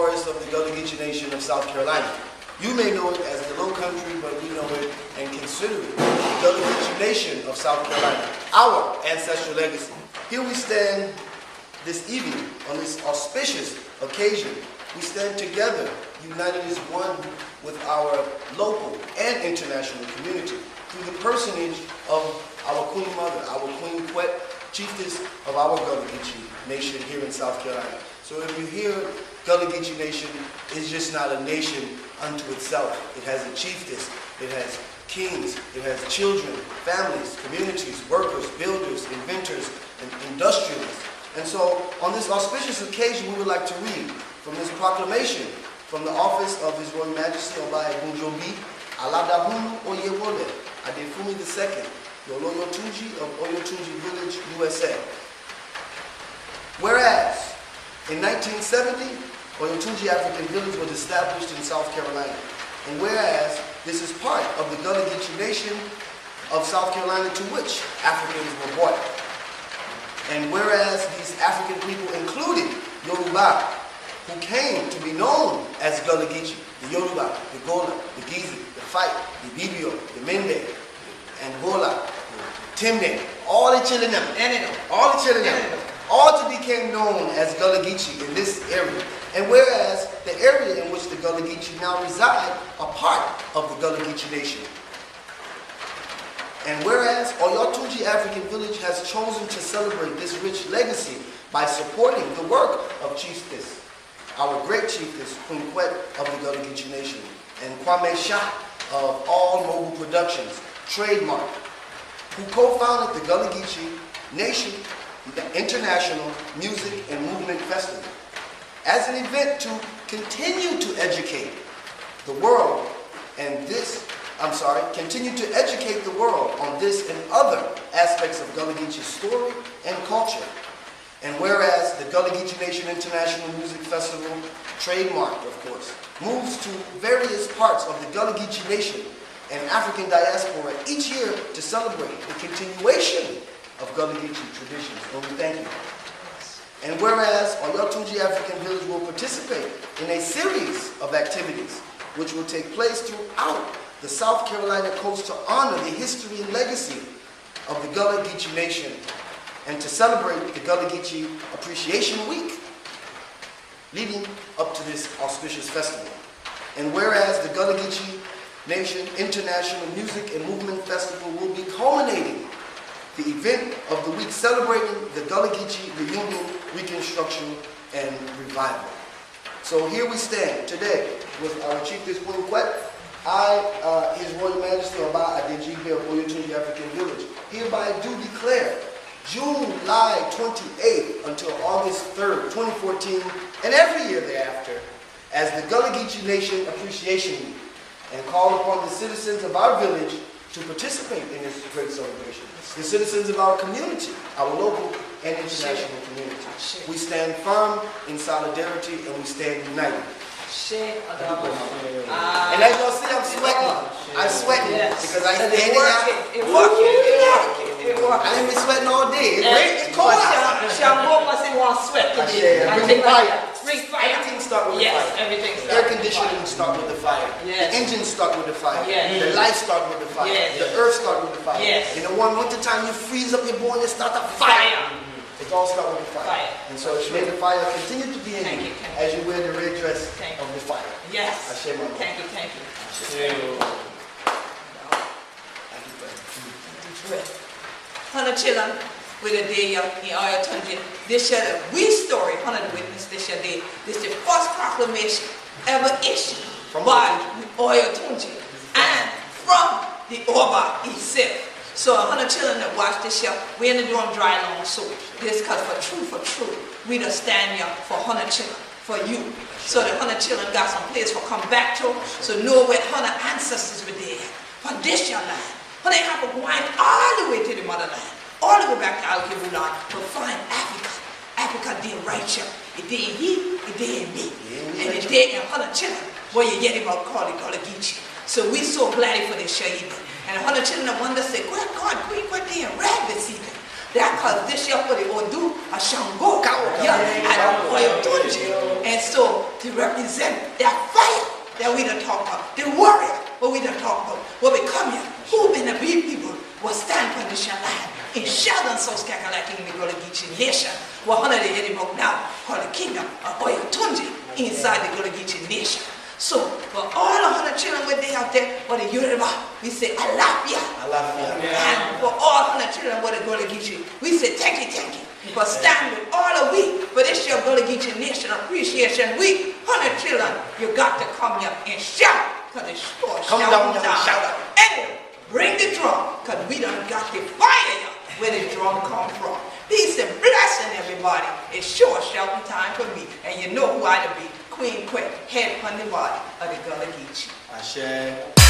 forest of the Gullah Geechee Nation of South Carolina. You may know it as the Low Country, but we know it and consider it the Gullah Geechee Nation of South Carolina, our ancestral legacy. Here we stand this evening on this auspicious occasion. We stand together, united as one with our local and international community through the personage of our Queen Mother, our Queen Quet, Chieftess of our Gullah Geechee Nation here in South Carolina. So if you hear Gullah Geechee Nation, it's just not a nation unto itself. It has a chieftess, it has kings, it has children, families, communities, workers, builders, inventors, and industrialists. And so on this auspicious occasion, we would like to read from this proclamation from the office of His Royal Majesty Egundjobi, Alladahonu, Oyewole, Adefunmi II, the Oloyotunji of Oyotunji Village, USA. Whereas, in 1970, Oyotunji African Village was established in South Carolina. And whereas, this is part of the Gullah Geechee Nation of South Carolina to which Africans were brought. And whereas these African people included Yoruba, who came to be known as Gullah Geechee, the Yoruba, the Gullah, the Geechee, the Fight, the Bibio, the Mende, and Gullah, Timne, all the children all to became known as Gullah Geechee in this area. And whereas the area in which the Gullah Geechee now reside are part of the Gullah Geechee Nation. And whereas Oyotunji African Village has chosen to celebrate this rich legacy by supporting the work of Chieftess, our great Chieftess, Queen Quet of the Gullah Geechee Nation, and Kwame Shah of All Mobile Productions, trademark, who co-founded the Gullah Geechee Nation International Music and Movement Festival as an event to continue to educate the world continue to educate the world on this and other aspects of Gullah Geechee story and culture. And whereas the Gullah Geechee Nation International Music Festival, trademark of course, moves to various parts of the Gullah Geechee Nation and African diaspora each year to celebrate the continuation of Gullah Geechee traditions. And we thank you. And whereas Oyotunji African Village will participate in a series of activities which will take place throughout the South Carolina coast to honor the history and legacy of the Gullah Geechee Nation and to celebrate the Gullah Geechee Appreciation Week leading up to this auspicious festival. And whereas the Gullah Geechee Nation International Music and Movement Festival will be culminating the event of the week celebrating the Gullah Geechee reunion, reconstruction, and revival. So here we stand today with our Chieftess Queen Quet. I, His Royal Majesty Adejuyigbe of Oyotunji African Village, hereby do declare July 28th until August 3rd, 2014, and every year thereafter, as the Gullah Geechee Nation Appreciation Week, and call upon the citizens of our village to participate in this great celebration. The citizens of our community, our local and international community. We stand firm in solidarity and we stand united. And as y'all see, I'm sweating. I'm sweating because I stand out. It works. I didn't be sweating all day. It's cold out. Bring fire. Everything starts with the fire. Everything starts. Air conditioning starts with the fire. Yes. The engines start with the fire. Yes. The lights start with the fire. Yes. The earth starts with the fire. Yes. In the one winter time, you freeze up your board and start a fire. It all starts with the fire. And so may the fire continue to be in you as you wear the red dress of the fire. Yes. I share my Thank you. Hana children with a day in Oyotunji. This year we story, Hana the witness this year day. This is the first proclamation ever issued by Oyotunji and from the Oba itself. So 100 children that watch this year, we ain't doing dry long so this cause for true, we done stand here for 100 children, for you. So the 100 children got some place for come back to, so know where 100 ancestors were there. For this your land. When they have to wind all the way to the motherland, all the way back to Al-Kibulan to find Africa. Africa did right here. It did ye, it did me. And it did in 100 children, where you get him out call it Geechee. So we so glad for this year even. And 100 children that wonder say, God, Queen Quet in rabbit season. That cause this year for the Odu, a Shango, and Oyotunji. And so to represent that fire that we done talk about, the warrior what we done talk about, what we come here, who been the big people will stand for this land in Sheldon, South Carolina, in the Gullah Geechee Nation, 180 book now called the kingdom of Oyotunji inside the Gullah Geechee Nation. So, for all 100 children with they out there, what the Yoruba, we say Alafia. And for all 100 children with the Gullah Geechee, we say thank you. For stand with all of we, for this your Gullah Geechee Nation Appreciation Week, 100 children, you got to come here and shout, because it's sure come down and shout. Anyway, bring the drum, because we done got the fire here, where the drum come from. Peace and blessing, everybody. It's sure shouting time for me, and you know who I to be. Queen Quet, head on the body of the Gullah Geechee. Ashe.